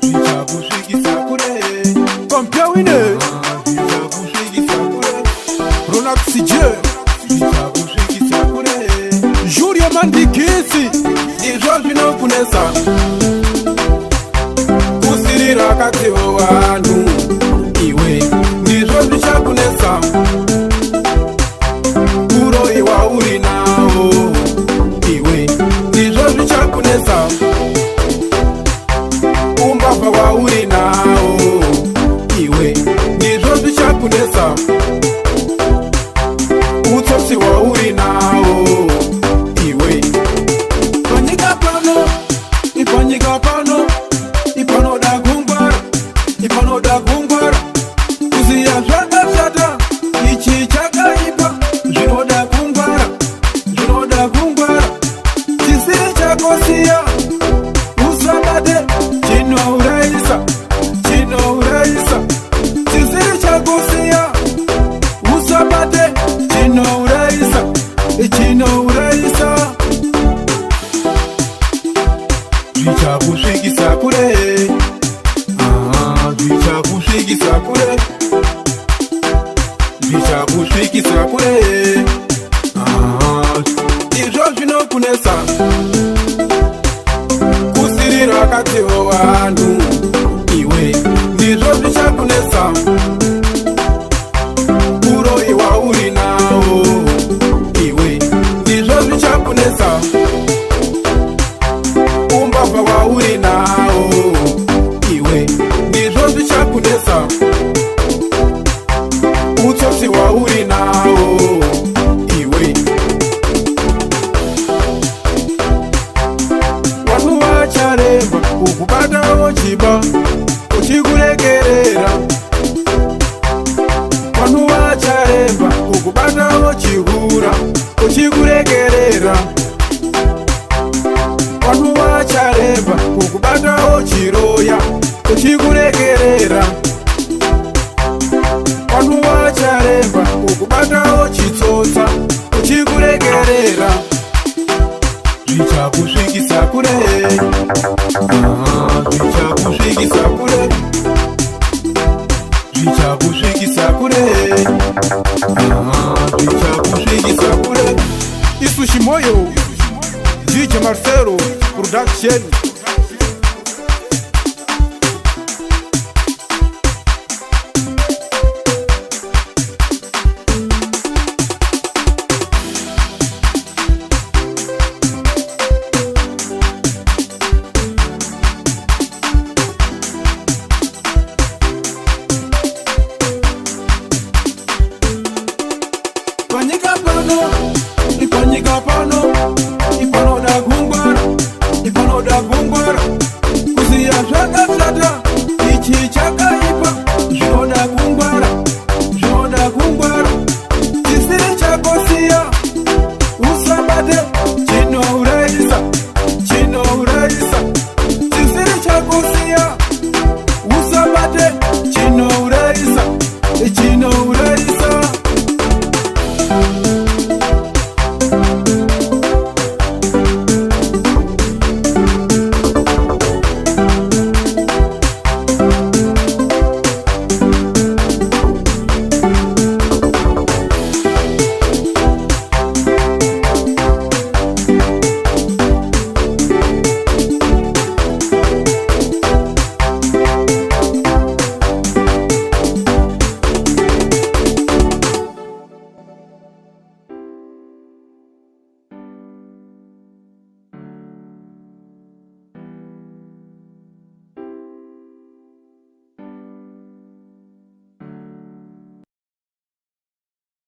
Zvichakusvikisa kure Kompia wine Zvichakusvikisa kure Ronax CJ Zvichakusvikisa kure Julio Mandikisi Izvo zvinokunesa Kusirira akadzi vanhu Iwe ndizvo zvichakunesa Kuroiwa uri nawo Iwe ndizvo zvichakunesa Umbavha wauri nawo Iwe ndizvo zvichakunesa Utsotsi wauri nawo Iwe Panyika pano Ipanyika pano Ipanoda kungwara Ipanoda kungwara Kuziya zvakashata Ichi chakaipa Zvinoda kungwara Zvinoda kungwara Chisiri chakosiya Usabate Chinouraisa Chinouraisa Chisiri chakosiya Usabate Chinouraisa Chinouraisa Zvichakusvikisa kure Zvichakusvikisa kure Zvichakusvikisa kure Izvo zvinokunesa Kusirira akadzi vanhu Iwe ndizvo zvichakunesa Kuroiwa uri nawo Iwe ndizvo zvichakunesa Umbavha wauri nawo Iwe ndizvo zvichakunesa Utsotsi wauri nawo Iwe Vanhu vacharemba kukubatawo chiba uchikurekerera Vanhu vacharemba kukubatawo chihura uchikurekerera Vanhu vacharemba kukubatawo chiroya uchikurekerera Vanhu vacharemba kukubatawo chitsotsa uchikurekerera Zvichakusvikisa kure Zvichakusvikisa kure Zvichakusvikisa kure Zvichakusvikisa kure Isu Shimoyo DJ Marcelo Production Panyika pano Ipanyika pano Ipanoda kungwara Ipanoda kungwara Kuziya zvakashata Ichi chakaipa Zvinoda kungwara Zvinoda kungwara Chisiri chakosiya Usabate Chinouraisa Chinouraisa Chisiri chakosiya